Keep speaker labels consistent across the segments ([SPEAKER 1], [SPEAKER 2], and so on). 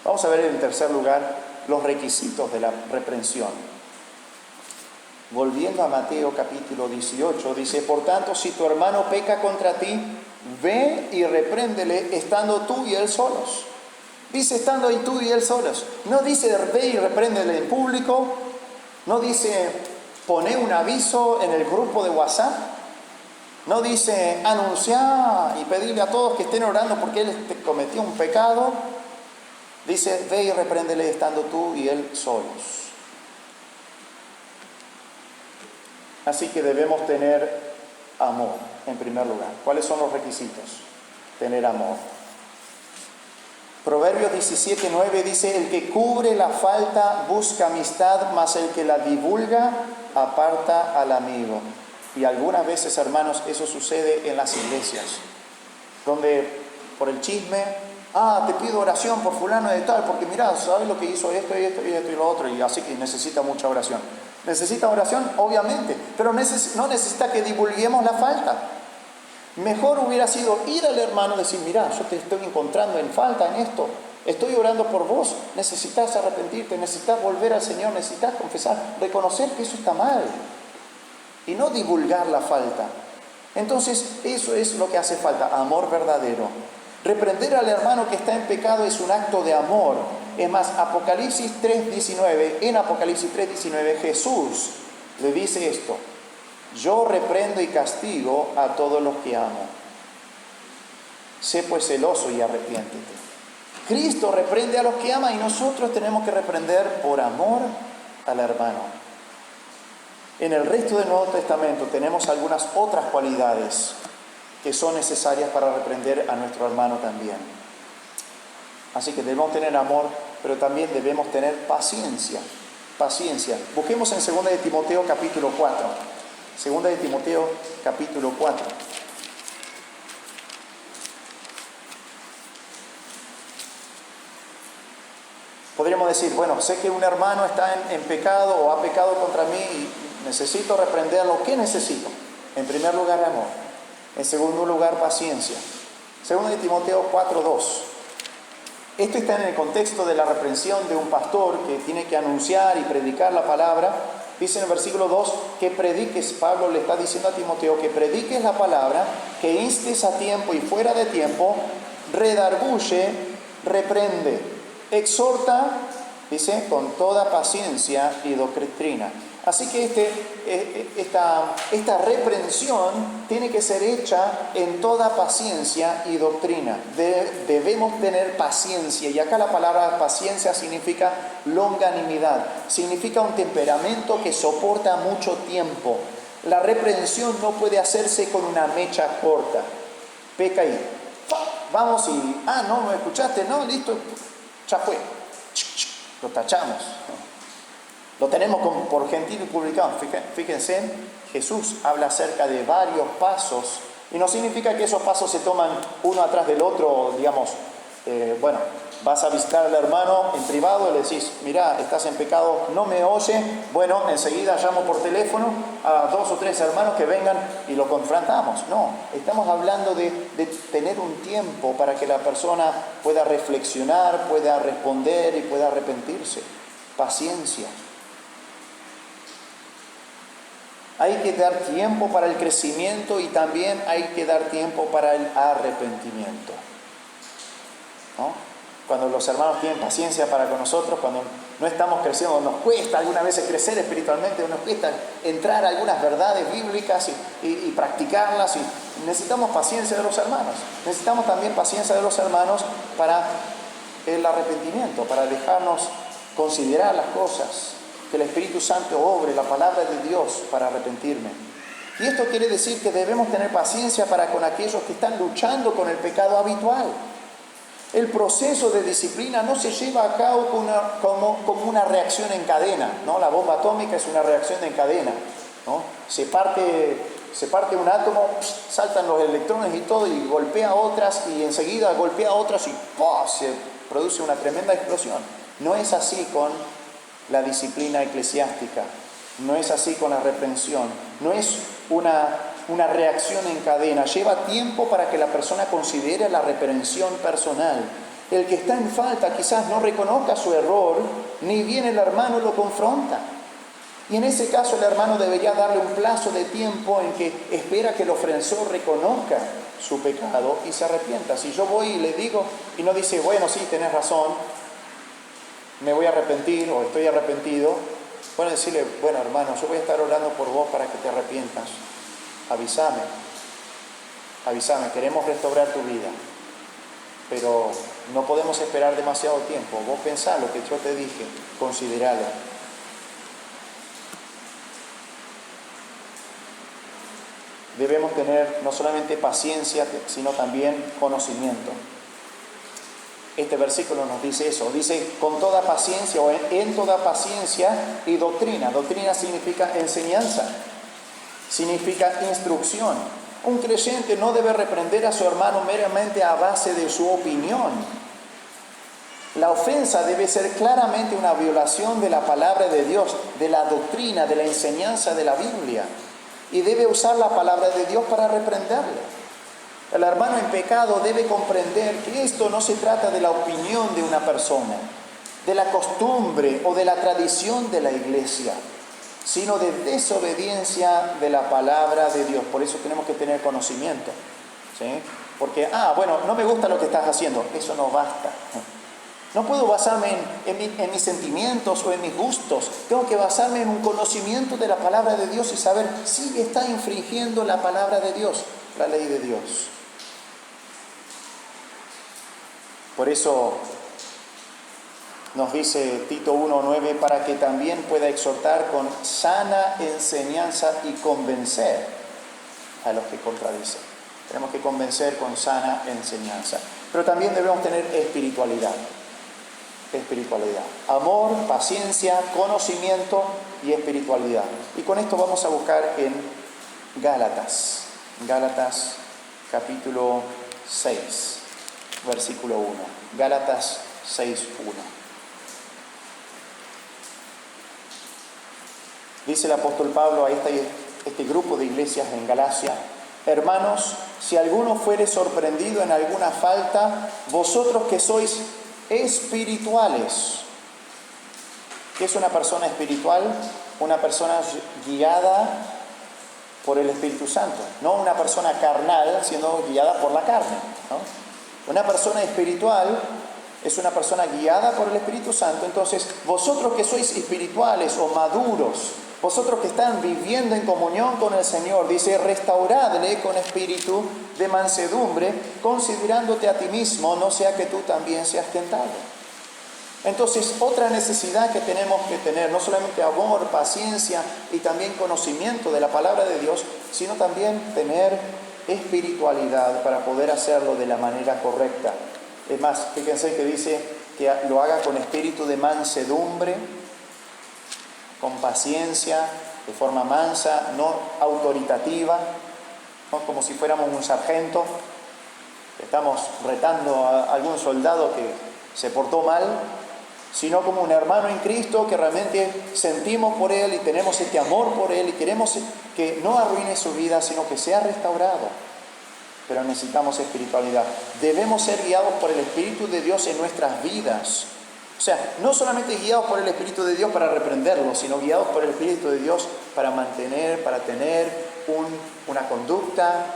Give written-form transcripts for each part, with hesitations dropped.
[SPEAKER 1] Vamos a ver en tercer lugar los requisitos de la reprensión. Volviendo a Mateo capítulo 18, dice: por tanto, si tu hermano peca contra ti, ve y repréndele estando tú y él solos. Dice estando ahí tú y él solos. No dice ve y repréndele en público. No dice poné un aviso en el grupo de WhatsApp. No dice anunciar y pedirle a todos que estén orando porque él cometió un pecado. Dice ve y repréndele estando tú y él solos. Así que debemos tener amor en primer lugar. ¿Cuáles son los requisitos? Tener amor. Proverbios 17:9 dice: el que cubre la falta busca amistad, mas el que la divulga aparta al amigo. Y algunas veces, hermanos, eso sucede en las iglesias, donde por el chisme, te pido oración por fulano de tal, porque mirá, ¿sabes lo que hizo esto y esto y esto y lo otro? Y así que necesita mucha oración. ¿Necesita oración? Obviamente, pero no necesita que divulguemos la falta. Mejor hubiera sido ir al hermano y decir: mirá, yo te estoy encontrando en falta en esto, estoy orando por vos, necesitas arrepentirte, necesitas volver al Señor, necesitas confesar, reconocer que eso está mal y no divulgar la falta. Entonces eso es lo que hace falta, amor verdadero. Reprender al hermano que está en pecado es un acto de amor. Es más, Apocalipsis 3:19, en Apocalipsis 3:19 Jesús le dice esto: yo reprendo y castigo a todos los que amo. Sé pues celoso y arrepiéntete. Cristo reprende a los que ama y nosotros tenemos que reprender por amor al hermano. En el resto del Nuevo Testamento tenemos algunas otras cualidades que son necesarias para reprender a nuestro hermano también. Así que debemos tener amor, pero también debemos tener paciencia. Paciencia. Busquemos en 2 de Timoteo capítulo 4. 2 de Timoteo capítulo 4. Podríamos decir, bueno, sé que un hermano está en pecado o ha pecado contra mí y necesito reprenderlo. ¿Qué necesito? En primer lugar, amor. En segundo lugar, paciencia. 2 de Timoteo 4:2. Esto está en el contexto de la reprensión de un pastor que tiene que anunciar y predicar la palabra. Dice en el versículo 2 que prediques, Pablo le está diciendo a Timoteo que prediques la palabra, que instes a tiempo y fuera de tiempo, redarguye, reprende, exhorta, dice, con toda paciencia y doctrina. Así que esta reprensión tiene que ser hecha en toda paciencia y doctrina. Debemos tener paciencia, y acá la palabra paciencia significa longanimidad, significa un temperamento que soporta mucho tiempo. La reprensión no puede hacerse con una mecha corta. Peca y vamos y, no me escuchaste, no, listo, ya fue, lo tachamos. Lo tenemos por gentil y publicado. Fíjense, Jesús habla acerca de varios pasos y no significa que esos pasos se toman uno atrás del otro, digamos, vas a visitar al hermano en privado y le decís: mirá, estás en pecado, no me oye, bueno, enseguida llamo por teléfono a 2 o 3 hermanos que vengan y lo confrontamos. No, estamos hablando de tener un tiempo para que la persona pueda reflexionar, pueda responder y pueda arrepentirse. Paciencia. Hay que dar tiempo para el crecimiento y también hay que dar tiempo para el arrepentimiento, ¿no? Cuando los hermanos tienen paciencia para con nosotros, cuando no estamos creciendo, nos cuesta algunas veces crecer espiritualmente, nos cuesta entrar a algunas verdades bíblicas y practicarlas, y necesitamos paciencia de los hermanos. Necesitamos también paciencia de los hermanos para el arrepentimiento, para dejarnos considerar las cosas, que el Espíritu Santo obre la palabra de Dios para arrepentirme. Y esto quiere decir que debemos tener paciencia para con aquellos que están luchando con el pecado habitual. El proceso de disciplina no se lleva a cabo como una reacción en cadena, ¿no? La bomba atómica es una reacción en cadena, ¿no? Se parte un átomo, saltan los electrones y todo, y golpea a otras, y enseguida golpea a otras, y ¡pum!, se produce una tremenda explosión. No es así con la disciplina eclesiástica, no es así con la reprensión, no es una reacción en cadena. Lleva tiempo para que la persona considere la reprensión personal. El que está en falta quizás no reconozca su error, ni bien el hermano lo confronta. Y en ese caso el hermano debería darle un plazo de tiempo en que espera que el ofensor reconozca su pecado y se arrepienta. Si yo voy y le digo y no dice, bueno, sí, tenés razón, me voy a arrepentir o estoy arrepentido, bueno, decirle, bueno, hermano, yo voy a estar orando por vos para que te arrepientas. Avísame, queremos restaurar tu vida, pero no podemos esperar demasiado tiempo. Vos pensá lo que yo te dije, consideralo. Debemos tener no solamente paciencia, sino también conocimiento. Este versículo nos dice eso, dice con toda paciencia o en toda paciencia y doctrina. Doctrina significa enseñanza, significa instrucción. Un creyente no debe reprender a su hermano meramente a base de su opinión. La ofensa debe ser claramente una violación de la palabra de Dios, de la doctrina, de la enseñanza de la Biblia. Y debe usar la palabra de Dios para reprenderle. El hermano en pecado debe comprender que esto no se trata de la opinión de una persona, de la costumbre o de la tradición de la iglesia, sino de desobediencia de la palabra de Dios. Por eso tenemos que tener conocimiento, ¿sí? Porque, bueno, no me gusta lo que estás haciendo, eso no basta. No puedo basarme en mis sentimientos o en mis gustos. Tengo que basarme en un conocimiento de la palabra de Dios y saber si está infringiendo la palabra de Dios, la ley de Dios. Por eso nos dice Tito 1:9, para que también pueda exhortar con sana enseñanza y convencer a los que contradicen. Tenemos que convencer con sana enseñanza. Pero también debemos tener espiritualidad. Amor, paciencia, conocimiento y espiritualidad. Y con esto vamos a buscar en Gálatas capítulo 6, versículo 1. Gálatas 6:1. Dice el apóstol Pablo a este grupo de iglesias en Galacia: hermanos, si alguno fuere sorprendido en alguna falta, vosotros que sois espirituales. ¿Qué es una persona espiritual? Una persona guiada por el Espíritu Santo, no una persona carnal siendo guiada por la carne, ¿no? Una persona espiritual es una persona guiada por el Espíritu Santo. Entonces, vosotros que sois espirituales o maduros, vosotros que están viviendo en comunión con el Señor, dice, restauradle con espíritu de mansedumbre, considerándote a ti mismo, no sea que tú también seas tentado. Entonces, otra necesidad que tenemos que tener, no solamente amor, paciencia y también conocimiento de la palabra de Dios, sino también tener espiritualidad para poder hacerlo de la manera correcta. Es más, fíjense que dice que lo haga con espíritu de mansedumbre, con paciencia, de forma mansa, no autoritativa, no como si fuéramos un sargento. Estamos retando a algún soldado que se portó mal, sino como un hermano en Cristo que realmente sentimos por él y tenemos este amor por él y queremos que no arruine su vida, sino que sea restaurado. Pero necesitamos espiritualidad. Debemos ser guiados por el Espíritu de Dios en nuestras vidas. O sea, no solamente guiados por el Espíritu de Dios para reprenderlo, sino guiados por el Espíritu de Dios para tener una conducta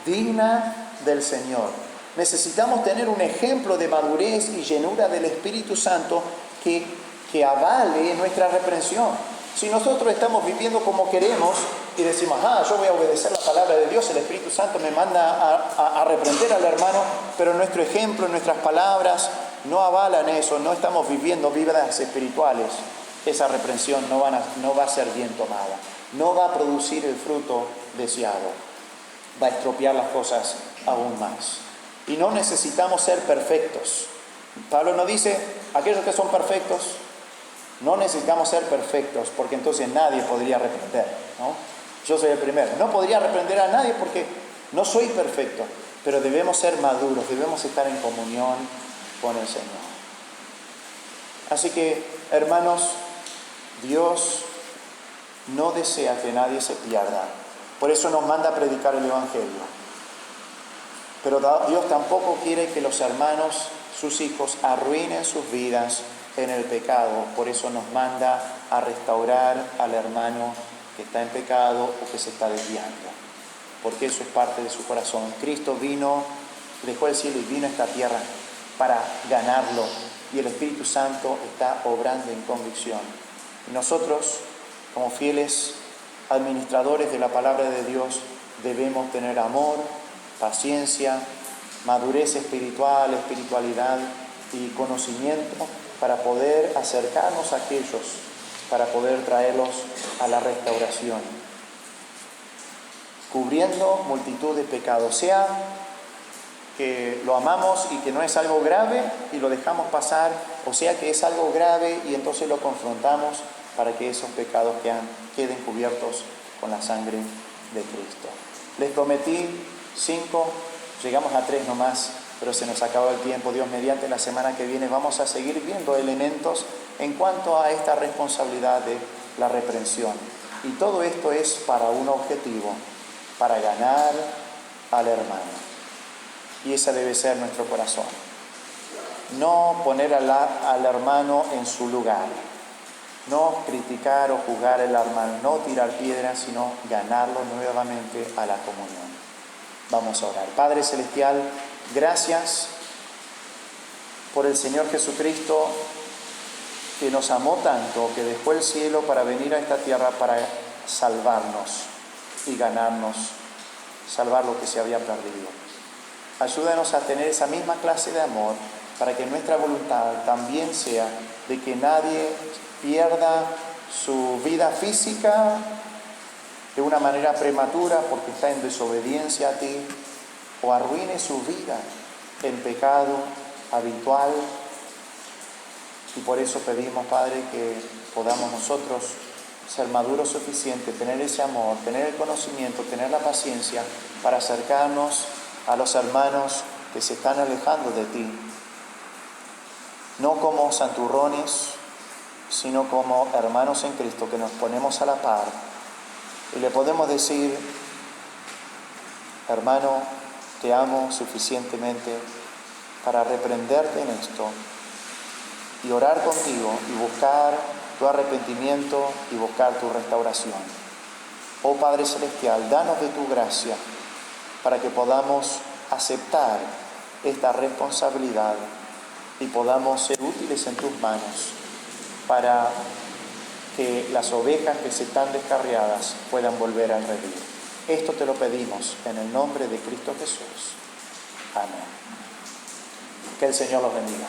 [SPEAKER 1] digna del Señor. Necesitamos tener un ejemplo de madurez y llenura del Espíritu Santo que avale nuestra reprensión. Si nosotros estamos viviendo como queremos y decimos, yo voy a obedecer la palabra de Dios, el Espíritu Santo me manda a reprender al hermano, pero nuestro ejemplo, nuestras palabras no avalan eso, no estamos viviendo vidas espirituales, esa reprensión no va a ser bien tomada, no va a producir el fruto deseado, va a estropear las cosas aún más. Y no necesitamos ser perfectos. Pablo no dice, aquellos que son perfectos, no necesitamos ser perfectos, porque entonces nadie podría reprender, ¿no? Yo soy el primero. No podría reprender a nadie porque no soy perfecto, pero debemos ser maduros, debemos estar en comunión con el Señor. Así que, hermanos, Dios no desea que nadie se pierda. Por eso nos manda a predicar el Evangelio. Pero Dios tampoco quiere que los hermanos sus hijos, arruinen sus vidas en el pecado. Por eso nos manda a restaurar al hermano que está en pecado o que se está desviando, porque eso es parte de su corazón. Cristo vino, dejó el cielo y vino a esta tierra para ganarlo, y el Espíritu Santo está obrando en convicción. Y nosotros, como fieles administradores de la palabra de Dios, debemos tener amor, paciencia, madurez espiritual, espiritualidad y conocimiento para poder acercarnos a aquellos, para poder traerlos a la restauración, cubriendo multitud de pecados, sea que lo amamos y que no es algo grave y lo dejamos pasar, o sea que es algo grave y entonces lo confrontamos para que esos pecados queden cubiertos con la sangre de Cristo. Les prometí 5, llegamos a 3 nomás, pero se nos acabó el tiempo. Dios mediante, la semana que viene vamos a seguir viendo elementos en cuanto a esta responsabilidad de la reprensión. Y todo esto es para un objetivo, para ganar al hermano. Y ese debe ser nuestro corazón. No poner al hermano en su lugar, no criticar o juzgar al hermano, no tirar piedras, sino ganarlo nuevamente a la comunión. Vamos a orar. Padre Celestial, gracias por el Señor Jesucristo, que nos amó tanto, que dejó el cielo para venir a esta tierra para salvarnos y ganarnos, salvar lo que se había perdido. Ayúdanos a tener esa misma clase de amor para que nuestra voluntad también sea de que nadie pierda su vida física de una manera prematura porque está en desobediencia a ti, o arruine su vida en pecado habitual. Y por eso pedimos, Padre, que podamos nosotros ser maduros suficiente, tener ese amor, tener el conocimiento, tener la paciencia para acercarnos a los hermanos que se están alejando de ti, no como santurrones, sino como hermanos en Cristo, que nos ponemos a la par y le podemos decir: hermano, te amo suficientemente para reprenderte en esto y orar contigo y buscar tu arrepentimiento y buscar tu restauración. Oh Padre Celestial, danos de tu gracia para que podamos aceptar esta responsabilidad y podamos ser útiles en tus manos para que las ovejas que se están descarriadas puedan volver al redil. Esto te lo pedimos en el nombre de Cristo Jesús. Amén. Que el Señor los bendiga.